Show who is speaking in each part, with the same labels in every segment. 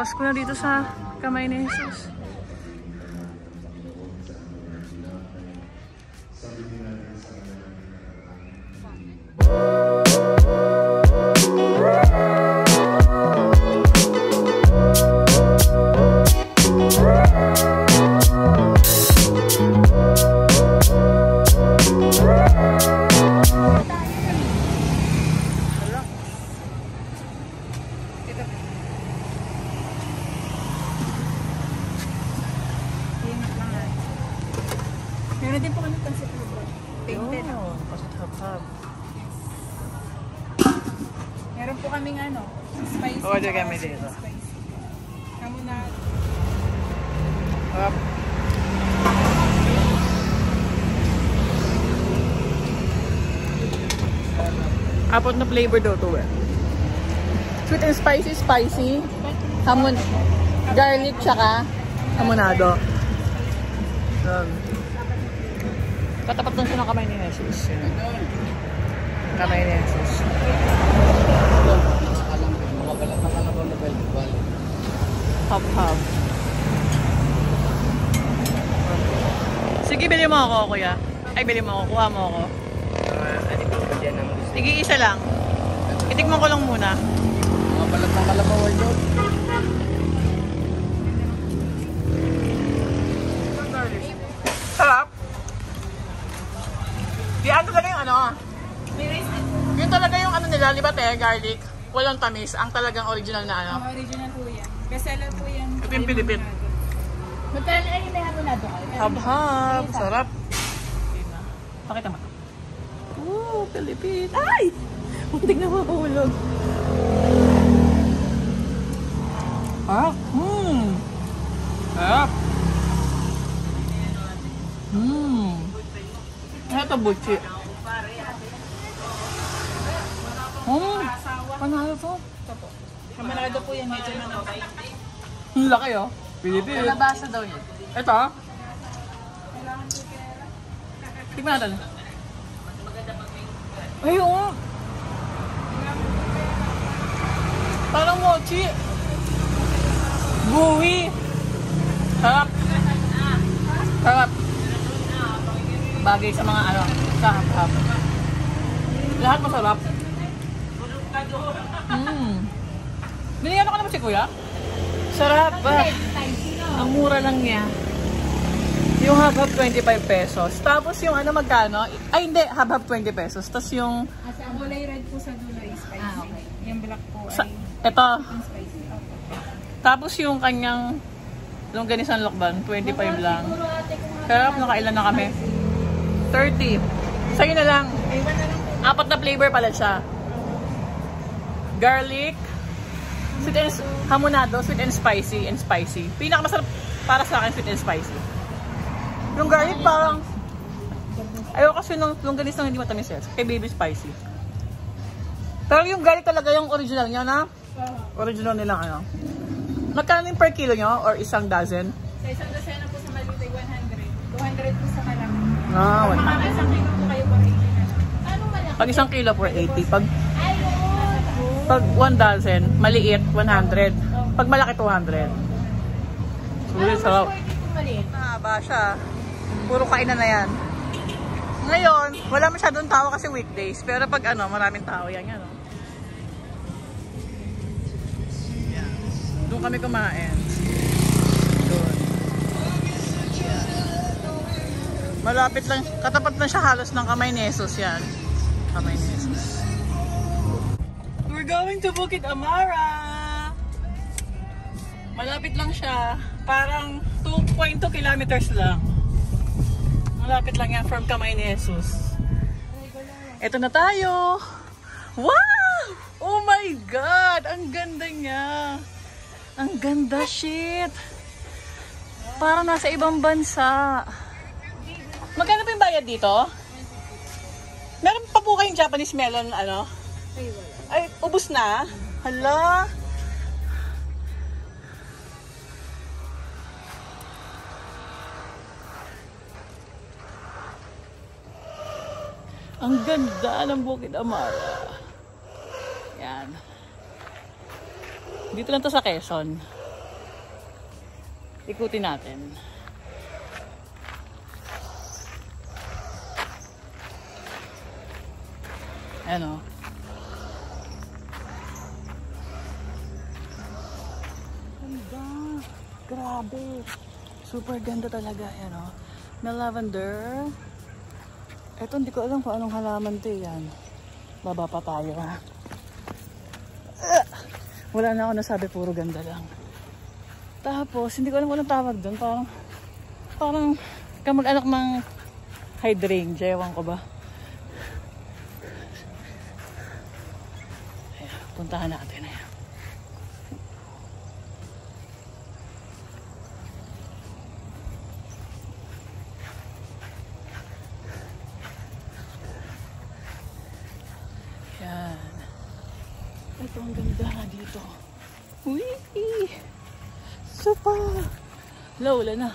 Speaker 1: Pasko na dito sa Kamay ni Jesus.
Speaker 2: Meron din po kami pancit lubo. Painted.
Speaker 1: Pancit hab-hab.
Speaker 2: Meron po kaming ano, spicy.
Speaker 1: Order kami dito.
Speaker 2: Spicy. Kamu na.
Speaker 1: Hap. Apat na flavor daw to eh. Sweet and spicy. Hamon, garlic tsaka hamonado. Katapat lang siya ng Kamay ni Jesus. Kamay ni Jesus. Hop-hop. Sige, bili mo ako, kuya. Ay, bili mo ako. Kuha mo ako. Sige, isa lang. Itikman ko lang muna.
Speaker 3: Mga balat ng kalabaw yun.
Speaker 1: Sarap. Yan talaga yung ano. Yun talaga yung ano nila, libat eh, garlic. Walang tamis. Ang talagang original na ano.
Speaker 2: Ang original po yan. Bestseller po yan.
Speaker 1: Ito yung Pilipin.
Speaker 2: Magkano ay may hamonado kayo?
Speaker 1: Hab-hab. Sarap. Pakita mo. Ooh, Pilipin. Ay! Muntik na mahulog. Ah, Sarap. Ito butchi. Panalo to.
Speaker 2: Hamonado po yan. Medyo na naman.
Speaker 1: Ang laki oh. Pilipin.
Speaker 2: Kalabasa daw yun.
Speaker 1: Ito. Tignan natin. Ay, oo. Parang mochi. Buwi. Sarap. Sarap. Bagay sa mga ano, sa hap-hap. Lahat masarap. Binigyan ako naman si kuya. Sarap ba? Ang mura lang niya. Yung hab-hab 25 pesos. Tapos yung ano magkano? Ay hindi, hab-hab 20 pesos. Tapos yung...
Speaker 2: Ang kulay red po sa dulo is spicy. Okay. Yung black po ay...
Speaker 1: Ito.
Speaker 2: Spicy. Okay.
Speaker 1: Tapos yung kanyang longganisan lokban, 25 lang. Sarap, nakailan na kami. 30. Sa'yo na lang. Apat na flavor pala siya. Garlic, sweet and hamonado, sweet and spicy. Pinakamasarap para sa akin, sweet and spicy. Yung garlic parang ayaw kasi nung longganisa hindi matamis eh. Kay baby spicy. Pero yung garlic talaga yung original niya na. Original nilang ano. Magkano yung per kilo nyo or isang dozen?
Speaker 2: Sa isang dozen po sa maliit ay 100. 200 po sa malaki.
Speaker 1: Ah,
Speaker 2: Pag mga isang kilo po kayo por 80 na lang. Anong malaki?
Speaker 1: pag isang kilo for 80. Pag 1 dozen, maliit, 100. Pag malaki, 200. Sulit, sarap. Mahaba siya. Puro kainan na yan. Ngayon, wala masyadong tao kasi weekdays. Pero pag ano, maraming tao yan. Yan, no? Yan. Doon kami kumain. Doon. Yan. Malapit lang, katapat lang siya halos ng Kamay ni Jesus yan. Kamay ni Jesus. We're going to Bukit Amara! Malapit lang siya. Parang 2.2 kilometers lang. Malapit lang yan from Kamay ni Jesus. Ito na tayo! Wow! Oh my God! Ang ganda niya! Ang ganda, shit! Parang nasa ibang bansa. Magkano pa yung bayad dito? Meron pa po kayong Japanese melon, ano? Ay, ubos na? Hala! Ang ganda ng Bukit Amara. Yan. Dito lang to sa Quezon. Ikutin natin. Ayan o. Ganda. Grabe. Super ganda talaga. Ayan o. May lavender. Eto, hindi ko alam kung anong halaman ito yan. Baba pa tayo ha. Wala na ako nasabi, puro ganda lang. Tapos, hindi ko alam kung anong tawag doon. Parang kamag-anak ng hydrangea. Ewan ko ba. Ayan, puntahan natin. Ayan. Yan. Ito ang ganda dito. Uy! Super! Wala na.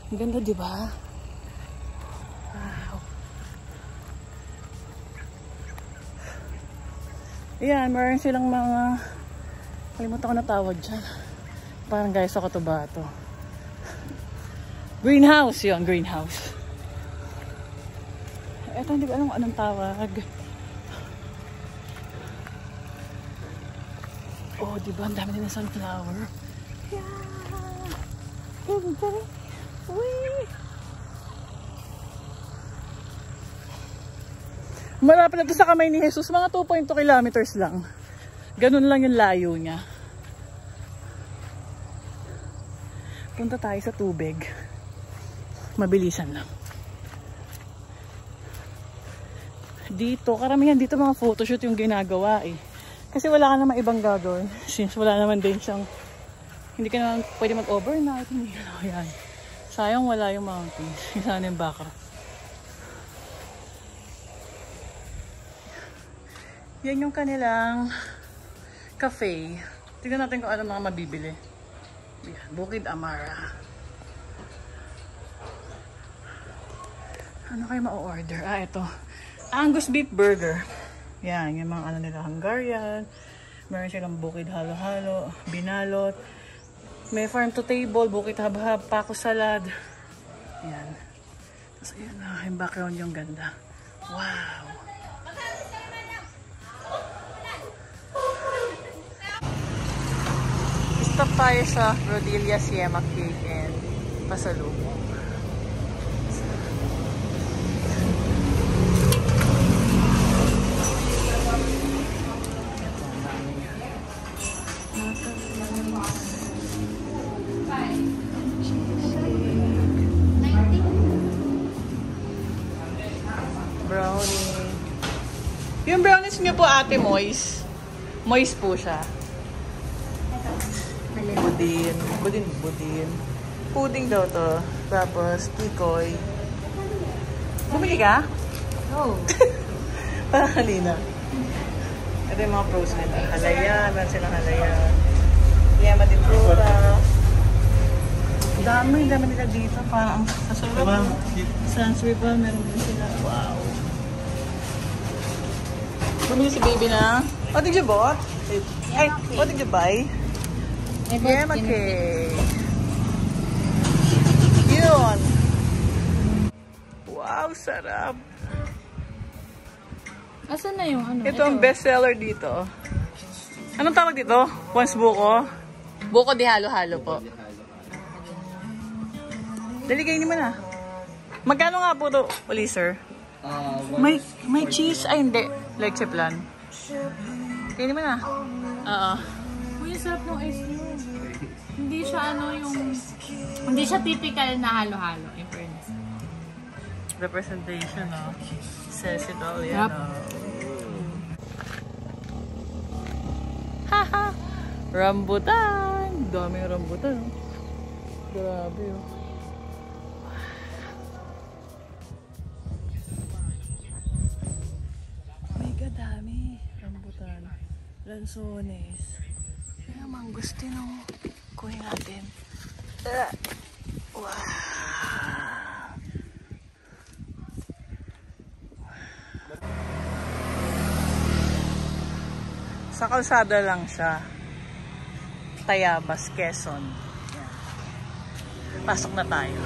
Speaker 1: Ang ganda, di ba? Wow! Ayan, meron silang mga kalimutan ko na tawag dyan. Parang guys sa Cotabato. Greenhouse yun, greenhouse. Ito, hindi ko alam kung anong tawag. Oh, diba? Ang dami din ng sunflower. Yeah! Uy! Malapit na ito sa kamay ni Jesus. Mga 2.2 kilometers lang. Ganun lang yung layo niya. Punta tayo sa tubig. Mabilisan lang. Dito, karamihan dito mga photoshoot yung ginagawa eh. Kasi wala ka naman ibang gagawin. Since wala naman din siyang, hindi ka naman pwede mag-overnight. Hindi ka naman yan. Sayang wala yung mountains. Sana yung background. Yan yung kanilang cafe. Tignan natin kung ano mga mabibili. Yan, Bukid Amara. Ano kayo ma-order? Ah, ito. Angus Beef Burger. Yan, yung mga ano nila, Hungarian. Meron silang bukid halo-halo, binalot. May farm to table, bukid hab-hab, pako salad. Yan. Tapos ayan na, yung background yung ganda. Wow! Stop tayo sa Rodilla Siema Cake and pasalubong. Brownie. Yung brownies niyo po, Ate Moise. Moise po siya. Budin. Budin. Pudding daw to. Tapos, tikoy. Bumili ka?
Speaker 2: Oh.
Speaker 1: Parang kanina. Ito yung mga pros nila. Halayan. Meron silang halayan. Yema de fruta. Dami nila dito. Parang sa sarap. Sans River, meron din sila. Wow. Bumili si baby na. What did you bought? Ay, what did you buy? Yema cake. Yun. Wow, sarap.
Speaker 2: Asan na yung ano?
Speaker 1: Ito ang bestseller dito. Anong tawag dito? Once buko?
Speaker 2: Buko di halo-halo po.
Speaker 1: Daligay naman na. Magkano nga po ito, uli sir? May cheese? Ay, hindi. Leche plan. Kaya naman na. Oo.
Speaker 2: Uy, sarap ng ice cream. Hindi siya hindi siya typical na halo-halo. In fairness.
Speaker 1: Representation, no? Says it all, yan,
Speaker 2: Yep.
Speaker 1: no? Haha! Rambutan! Daming rambutan, no? Grabe, oh. Mega dami. Rambutan. Lanzones. Kaya mangustino. Kuhin natin. Wow! Sa kalsada lang siya. Tayabas, Quezon. Yan. Pasok na tayo.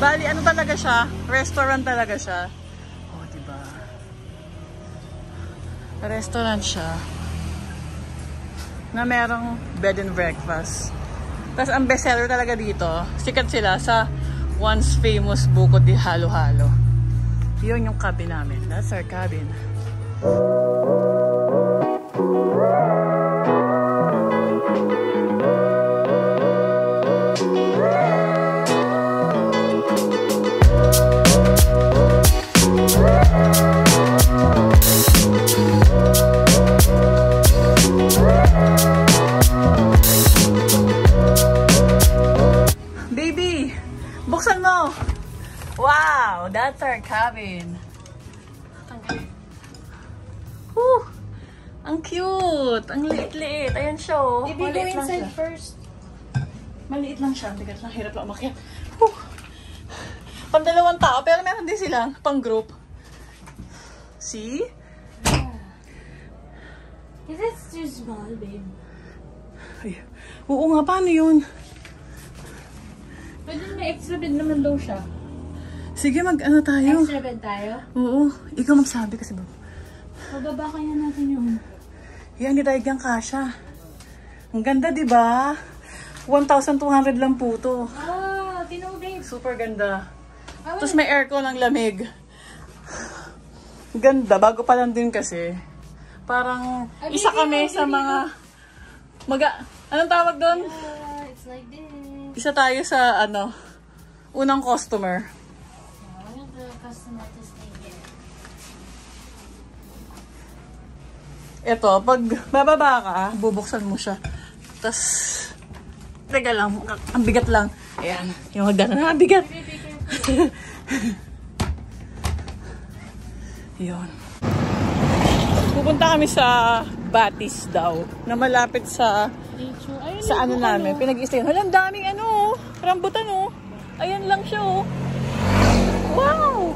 Speaker 1: Bali, ano talaga siya? Restaurant talaga siya. Oh, diba? Restaurant siya na merong bed and breakfast. Tapos ang bestseller talaga dito, sikat sila sa once famous buko di halo-halo. Yun yung cabin namin. That's our cabin. Buksan mo! Wow! That's our cabin. Whew! Ang cute! Ang liit-liit. Ayan siya, oh.
Speaker 2: Baby, go inside first.
Speaker 1: Maliit lang siya. Bigat lang. Hirap lang umakyat. Whew! Pang-dalawang tao. Pero meron din silang pang-group. See?
Speaker 2: Is it too small, babe?
Speaker 1: Ay, oo nga. Paano yun?
Speaker 2: Pwede may extra bed naman daw siya.
Speaker 1: Sige, mag-ano tayo?
Speaker 2: Extra bed tayo?
Speaker 1: Oo. Ikaw magsabi kasi ba?
Speaker 2: Pababa kaya natin yun.
Speaker 1: Yan, hindi tayo dyan kasha. Ang ganda, di ba? 1,200 lang po to.
Speaker 2: Ah, tinubig.
Speaker 1: Super ganda. Tapos may aircon ang lamig. Ganda. Bago pa lang din kasi. Parang isa kami sa mga... Anong tawag doon?
Speaker 2: Yeah, it's like this.
Speaker 1: Isa tayo sa unang customer.
Speaker 2: I want the customer to stay here.
Speaker 1: Ito, pag bababa ka, bubuksan mo siya. Tapos, teka lang, ang bigat lang. Ayan, yung hagdan na, bigat. Yun. Pupunta kami sa Batis daw, na malapit sa ano namin, pinag-i-stayan. Halang daming rambutan Ayan lang siya Wow!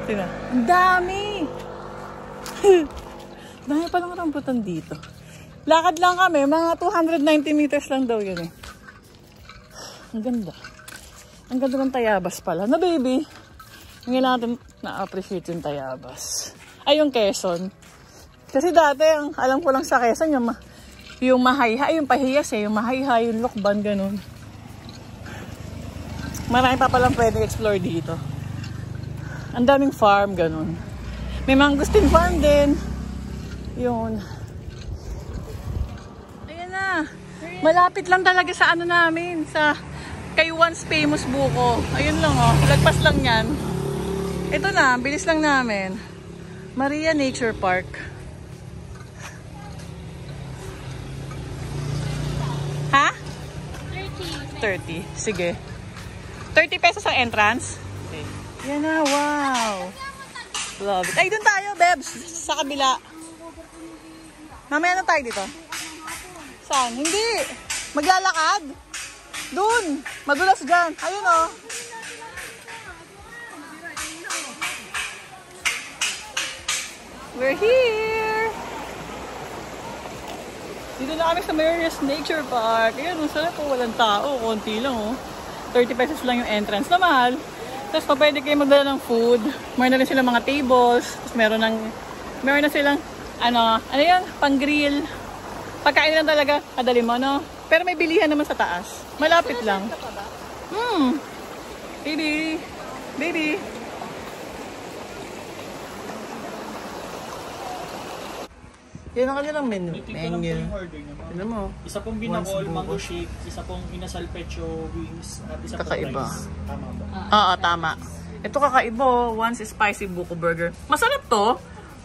Speaker 1: Tingnan, ang dami! Dami palang rambutan dito. Lakad lang kami, mga 290 meters lang daw yun Ang ganda. Ang ganda ng tayabas pala. Na baby, hindi natin na-appreciate yung tayabas. Ay, yung Quezon. Kasi dati, ang alam ko lang sa Quezon, yung mahayha, yung pahiyas yung mahayha, yung lokban, ganun. Marami pa palang pwede explore dito. Ang daming farm, ganun. May mangustin farm din. Yun. Ayan na. Malapit lang talaga sa namin, sa kay once famous buko. Ayun lang lagpas lang yan. Ito na, bilis lang namin. Maria Nature Park. Ha? 30. Sige. 30 pesos ang entrance? Okay. Yan na, wow. Love it. Ay, dun tayo, Bebs. Sa kabila. Mamaya na tayo dito. Saan? Hindi. Maglalakad. Dun. Madulas dyan. Ayun We're here. Dito na kami sa Maria's Nature Park. Ayan, masarap walang tao. Konti lang 30 pesos lang yung entrance na mahal. Tapos pwede kayo magdala ng food. Meron na rin silang mga tables. Tapos meron na silang ano yan? Pang-grill. Pagkain lang talaga. Kadali mo, Pero may bilihan naman sa taas. Malapit lang. Baby. Baby. Yan ang kanilang menu. Tignan mo.
Speaker 3: Isa pong binakol, mango shake, isa pong inasal pecho wings, at isa pong rice. Tama ba?
Speaker 1: Oo, tama. Ito kakaiba. Once spicy buko burger. Masarap to.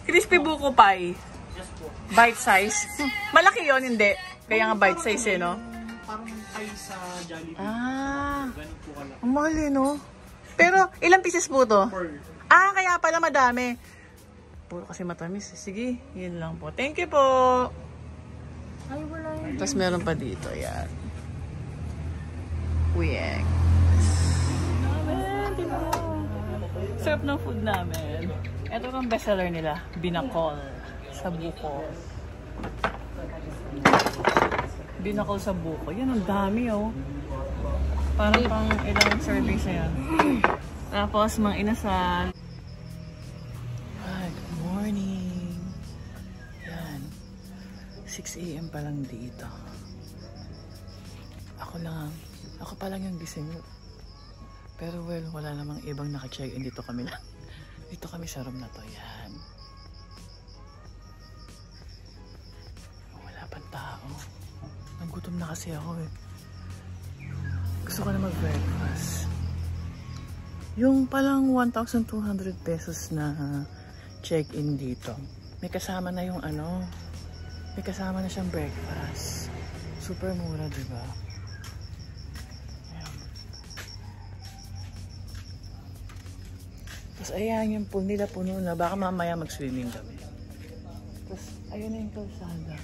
Speaker 1: Crispy buko pie.
Speaker 3: Yes po.
Speaker 1: Bite size. Malaki yon hindi. Kaya nga bite size
Speaker 3: Parang pie sa Jollibee. Ganit po ka lang.
Speaker 1: Ang mahal Pero ilang pieces po to?
Speaker 3: 4.
Speaker 1: Kaya pala madami. Puro kasi matamis. Sige, yun lang po. Thank you po.
Speaker 2: Ay, wala yun.
Speaker 1: Tapos meron pa dito. Yan. Uyeng. Sarap ng food namin. Ito ang bestseller nila. Binakol. Sa buko. Binakol sa buko. Yan, ang dami Parang pang ilang service na yan. Tapos, mga inasal. Hi, good morning. Yan. 6 AM pa lang dito. Ako pa lang yung gising. Pero well, wala namang ibang naka-check-in. Dito kami lang. Dito kami sa room na to. Yan. Wala pang tao. Nagutom na kasi ako eh. Gusto ko na mag-breakfast. Yung palang 1,200 pesos na check-in dito. May kasama na yung ano. May kasama na siyang breakfast. Super mura, diba? Ayan. Tapos ayan yung pool nila, puno na. Baka mamaya mag-swimming kami. Tapos ayun na yung kalsada.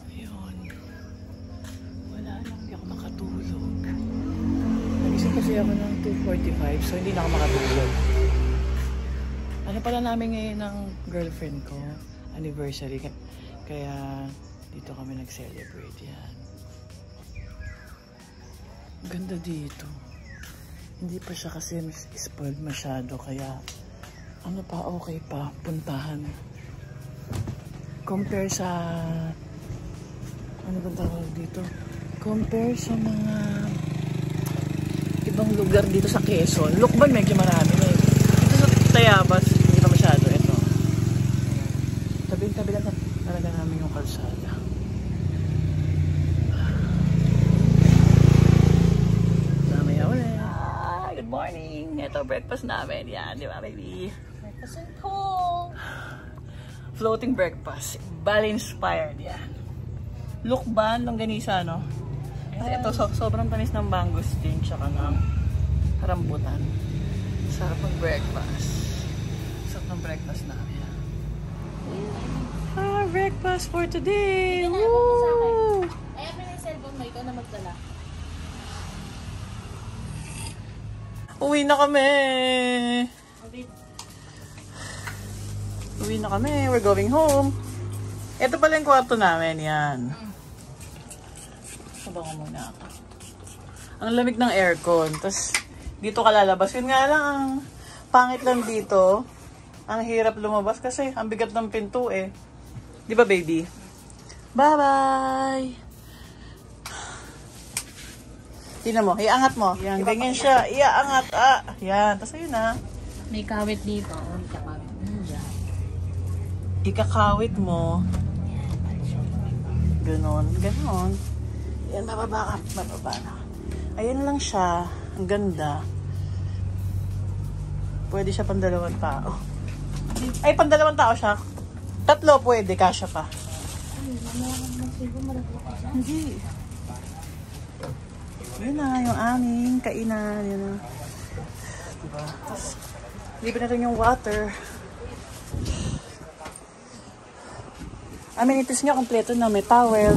Speaker 1: Ayun. Wala lang, hindi ako makatulog. Nagising kasi ako ng 2:45, so hindi na ako makatulog. Ano pala namin ngayon ng girlfriend ko? Anniversary. Kaya dito kami nag-celebrate yan. Ganda dito. Hindi pa siya kasi spoiled masyado. Kaya ano pa, okay pa. Puntahan. Compare sa... Ano bang tawag dito? Compare sa mga ibang lugar dito sa Quezon. Lukban medyo marami na eh. Dito sa Tayabas, hindi pa masyado. Ito. Tabi-tabi lang talaga namin yung kalsada. Mamaya ulit. Good morning. Ito breakfast namin. Yan, di ba baby?
Speaker 2: Breakfast at home.
Speaker 1: Floating breakfast. Bali-inspired yan. Lukban, longganisa, no? Kasi ito, sobrang tamis ng mangosteen tsaka ng rambutan. Sarap ng breakfast. Sarap ng breakfast namin. Breakfast for today! Woo!
Speaker 2: Ay, may cellphone mo, ikaw na magdala.
Speaker 1: Uwi na kami! Uwi na kami. We're going home. Ito pala yung kwarto namin. Yan. Sabangan muna ako. Ang lamig ng aircon. Tapos, dito ka lalabas. Yun nga lang, ang pangit lang dito. Ang hirap lumabas kasi ang bigat ng pinto eh. Di ba, baby? Bye-bye! Tingnan mo. Iangat mo. Yan, ganyan siya. Iaangat. Ah, yan. Tapos ayun na.
Speaker 2: May kawit dito. May kakawit dyan.
Speaker 1: Ikakawit mo. Ganon. Ganon. Yan, bababa ka. Bababa na. Ayan lang siya. Ang ganda. Pwede siya pang 2 tao. Ay, pang 2 tao siya. 3 pwede. Kasya pa. Hindi. Yun na, yung aming kainan. Yun na. Diba? Tapos, libre na rin yung water. Amenities niya, kompleto na. May towel.